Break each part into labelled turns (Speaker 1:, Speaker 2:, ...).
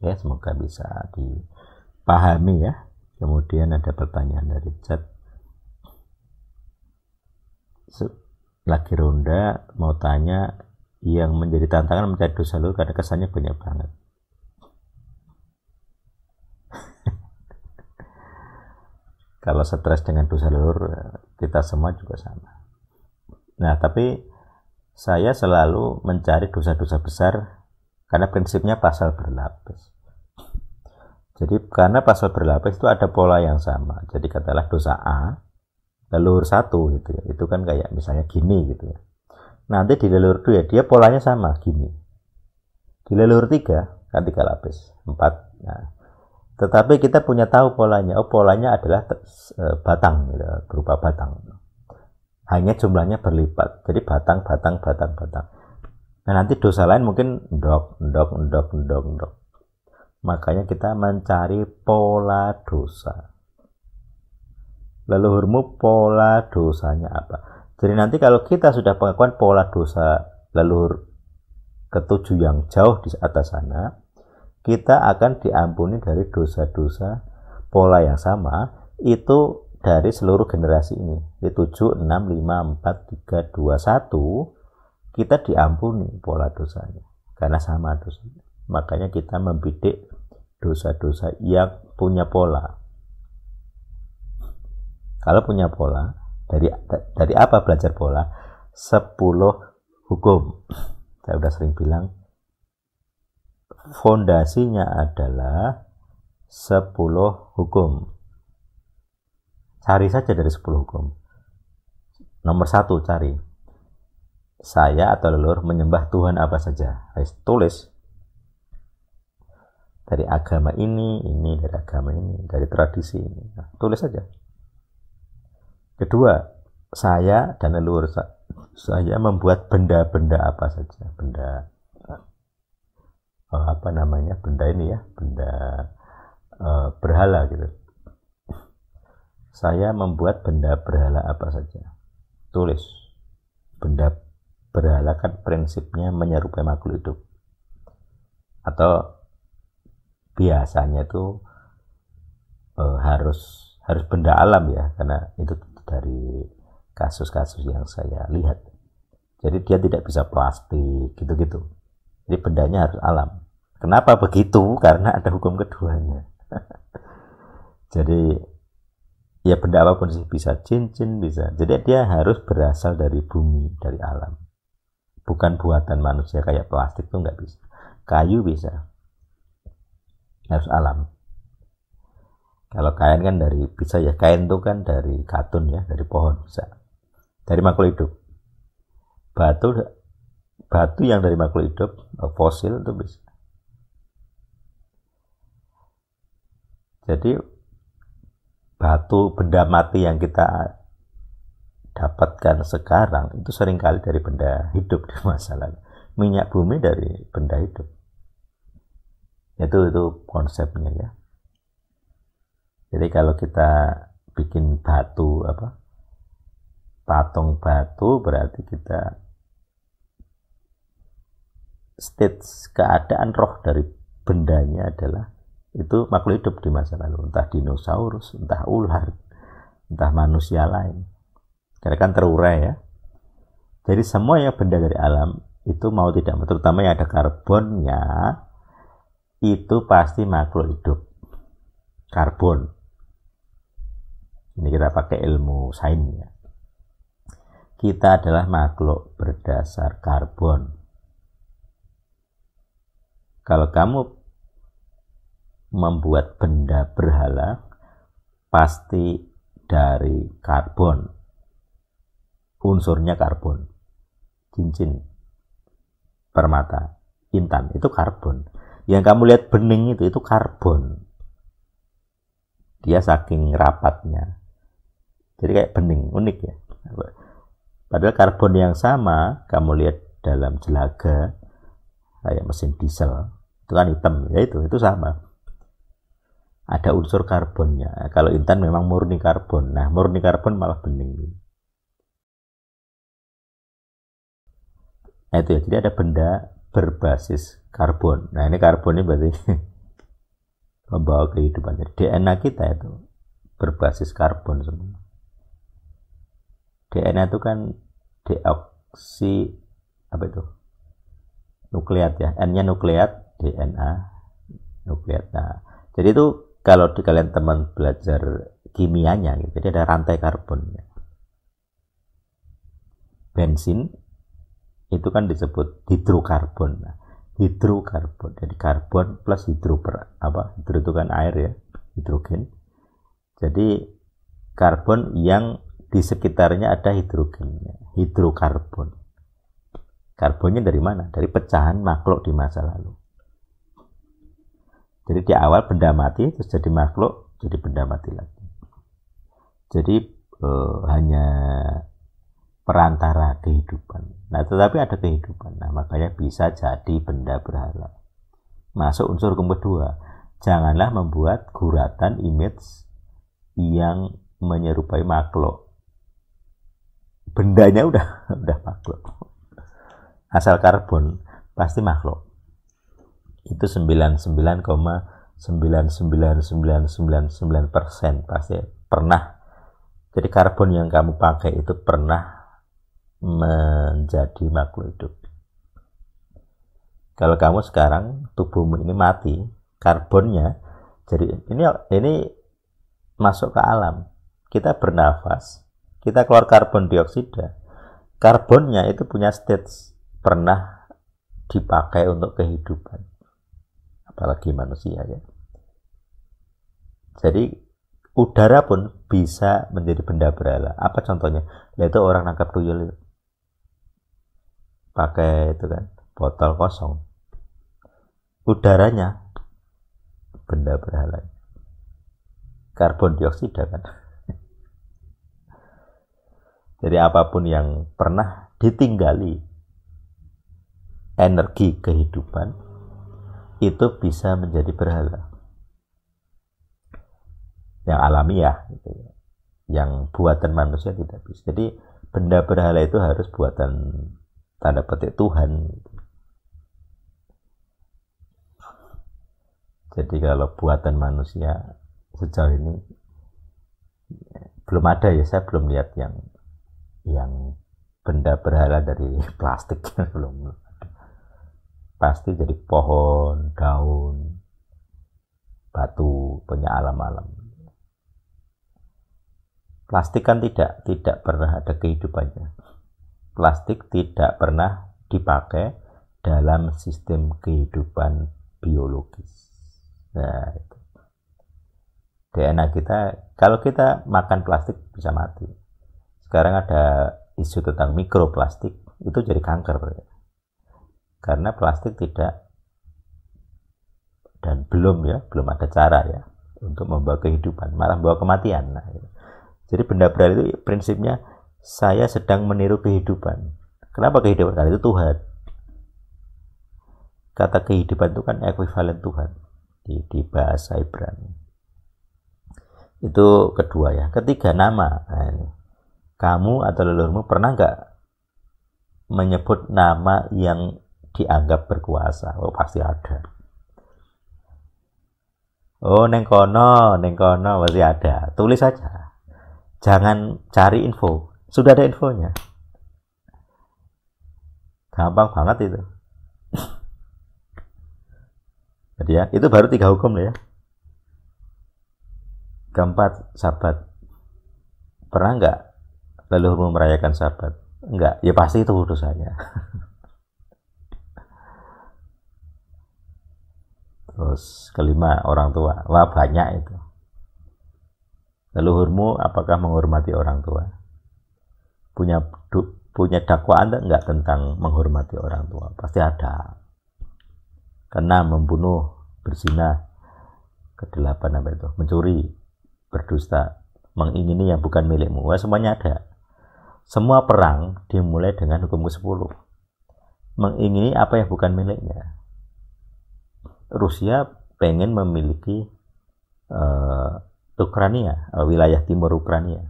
Speaker 1: Ya, semoga bisa dipahami ya. Kemudian ada pertanyaan dari chat. Lagi ronda, mau tanya yang menjadi tantangan mencari dosa leluhur karena kesannya banyak banget. Kalau stres dengan dosa leluhur, kita semua juga sama. Nah, tapi saya selalu mencari dosa-dosa besar karena prinsipnya pasal berlapis. Jadi karena pasal berlapis itu ada pola yang sama. Jadi katakanlah dosa A, leluhur 1 gitu ya. Itu kan kayak misalnya gini gitu ya. Nanti di leluhur 2 dia polanya sama gini. Di leluhur 3 kan 3 lapis, 4. Nah, tetapi kita punya tahu polanya. Oh, polanya adalah batang gitu, berupa batang. Hanya jumlahnya berlipat. Jadi batang. Nah, nanti dosa lain mungkin ndok. Makanya kita mencari pola dosa. Leluhurmu pola dosanya apa? Jadi nanti kalau kita sudah pengakuan pola dosa leluhur ketujuh yang jauh di atas sana, kita akan diampuni dari dosa-dosa pola yang sama itu dari seluruh generasi ini. Di 7, 6, 5, 4, 3, 2, 1 kita diampuni pola dosanya karena sama dosanya. Makanya kita membidik dosa-dosa yang punya pola. Kalau punya pola, dari apa belajar pola? 10 hukum. Saya udah sering bilang, fondasinya adalah 10 hukum. Cari saja dari 10 hukum. Nomor 1 cari. Saya atau leluhur menyembah Tuhan apa saja. Tulis. Dari agama ini, dari agama ini, dari tradisi ini. Nah, tulis saja. Kedua, saya dan leluhur saya membuat benda-benda apa saja. Benda benda ini ya, benda berhala gitu. Saya membuat benda berhala apa saja. Tulis. Benda berhala kan prinsipnya menyerupai makhluk hidup. Atau biasanya itu harus benda alam ya, karena itu dari kasus-kasus yang saya lihat. Jadi dia tidak bisa plastik gitu-gitu. Jadi bendanya harus alam. Kenapa begitu? Karena ada hukum keduanya. Jadi ya benda apapun sih, bisa cincin, bisa. Jadi dia harus berasal dari bumi, dari alam. Bukan buatan manusia kayak plastik tuh nggak bisa. Kayu bisa. Harus alam. Kalau kain kan bisa ya, kain itu kan dari katun ya, dari pohon bisa. Dari makhluk hidup. Batu yang dari makhluk hidup, fosil itu bisa. Jadi batu benda mati yang kita dapatkan sekarang itu seringkali dari benda hidup di masa lalu. Minyak bumi dari benda hidup. Itu konsepnya ya. Jadi kalau kita bikin batu patung batu, berarti kita state keadaan roh dari bendanya adalah itu makhluk hidup di masa lalu, entah dinosaurus, entah ular, entah manusia lain. Karena kan terurai ya. Jadi semua yang benda dari alam itu mau tidak mau, terutama yang ada karbonnya, itu pasti makhluk hidup. Karbon. Ini kita pakai ilmu sainsnya. Kita adalah makhluk berdasar karbon. Kalau kamu membuat benda berhala, pasti dari karbon. Unsurnya karbon. Cincin, permata, intan, itu karbon. Yang kamu lihat bening itu karbon. Dia saking rapatnya. Jadi kayak bening, unik ya. Padahal karbon yang sama, kamu lihat dalam jelaga, kayak mesin diesel, itu kan hitam, ya itu sama. Ada unsur karbonnya. Kalau intan memang murni karbon. Nah, murni karbon malah bening. Nah itu ya, jadi ada benda berbasis karbon. Nah ini karbon ini berarti membawa kehidupan. Jadi DNA kita itu berbasis karbon semua. DNA itu kan deoksi apa itu? Nukleat ya. N-nya nukleat, DNA nukleat. Nah, jadi itu kalau di kalian teman belajar kimianya gitu, jadi ada rantai karbon. Bensin itu kan disebut hidrokarbon. Nah, hidrokarbon, jadi karbon plus hidro hidro itu kan air ya, hidrogen. Jadi karbon yang di sekitarnya ada hidrogennya, hidrokarbon. Karbonnya dari mana? Dari pecahan makhluk di masa lalu. Jadi di awal benda mati terus jadi makhluk, jadi benda mati lagi. Jadi hanya perantara kehidupan. Nah, tetapi ada kehidupan. Nah, makanya bisa jadi benda berhala. Masuk unsur kedua. Janganlah membuat guratan image yang menyerupai makhluk. Bendanya udah makhluk. Asal karbon pasti makhluk. Itu 99,99999% pasti pernah. Jadi karbon yang kamu pakai itu pernah menjadi makhluk hidup. Kalau kamu sekarang tubuhmu ini mati, karbonnya jadi ini masuk ke alam. Kita bernafas, kita keluar karbon dioksida. Karbonnya itu punya stage pernah dipakai untuk kehidupan. Apalagi manusia ya. Jadi udara pun bisa menjadi benda berhala. Apa contohnya? Yaitu orang nangkap tuyul itu. Pakai itu kan botol kosong, udaranya benda berhala, karbon dioksida kan. Jadi apapun yang pernah ditinggali energi kehidupan itu bisa menjadi berhala yang alamiah gitu ya. Yang buatan manusia tidak bisa. Jadi benda berhala itu harus buatan tanda petik Tuhan. Jadi kalau buatan manusia sejauh ini belum ada ya, saya belum lihat yang benda berhala dari plastik. belum. Pasti jadi pohon, daun, batu, punya alam-alam. Plastik kan tidak pernah ada kehidupannya. Plastik tidak pernah dipakai dalam sistem kehidupan biologis. Nah, itu. DNA kita, kalau kita makan plastik bisa mati. Sekarang ada isu tentang mikroplastik, itu jadi kanker. Karena plastik tidak, dan belum ada cara ya untuk membawa kehidupan, malah membawa kematian. Nah, jadi benda berhala itu prinsipnya saya sedang meniru kehidupan. Kenapa kehidupan? Karena itu Tuhan. Kata kehidupan itu kan ekuivalen Tuhan di bahasa Ibrani. Itu kedua ya. Ketiga, nama. Nah, ini. Kamu atau leluhurmu pernah nggak menyebut nama yang dianggap berkuasa? Oh, pasti ada. Oh, neng kono pasti ada. Tulis saja. Jangan cari info. Sudah ada infonya. Gampang banget itu. Jadi ya, itu baru 3 hukum ya. Keempat, sabat. Pernah nggak leluhurmu merayakan sabat? Enggak, ya pasti itu urusannya. Terus kelima, orang tua. Wah, banyak itu. Leluhurmu apakah menghormati orang tua? Punya dakwaan enggak tentang menghormati orang tua? Pasti ada. Karena membunuh, berzina, kedelapan apa itu, mencuri, berdusta, mengingini yang bukan milikmu. Wah, semuanya ada. Semua perang dimulai dengan hukum ke-10. Mengingini apa yang bukan miliknya. Rusia pengen memiliki Ukraina, wilayah timur Ukraina.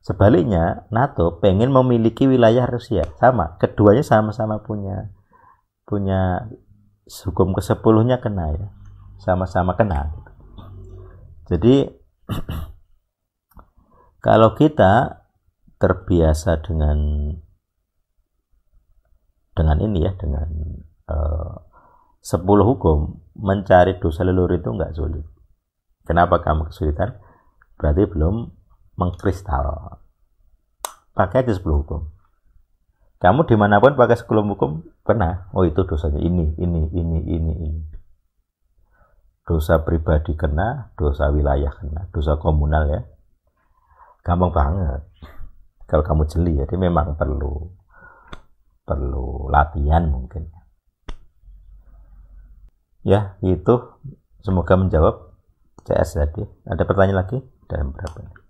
Speaker 1: Sebaliknya, NATO pengen memiliki wilayah Rusia. Sama, keduanya sama-sama punya hukum ke-10-nya kena ya. sama-sama kena. Jadi kalau kita terbiasa dengan ini ya, dengan 10 hukum, mencari dosa leluhur itu nggak sulit. Kenapa kamu kesulitan? Berarti belum mengkristal. Pakai aja 10 hukum. Kamu dimanapun pakai 10 hukum kena. Oh, itu dosanya ini. Dosa pribadi kena, dosa wilayah kena, dosa komunal ya. Gampang banget. Kalau kamu jeli, jadi memang perlu latihan mungkin. Ya, itu semoga menjawab CS tadi. Ada pertanyaan lagi? Dalam berapa?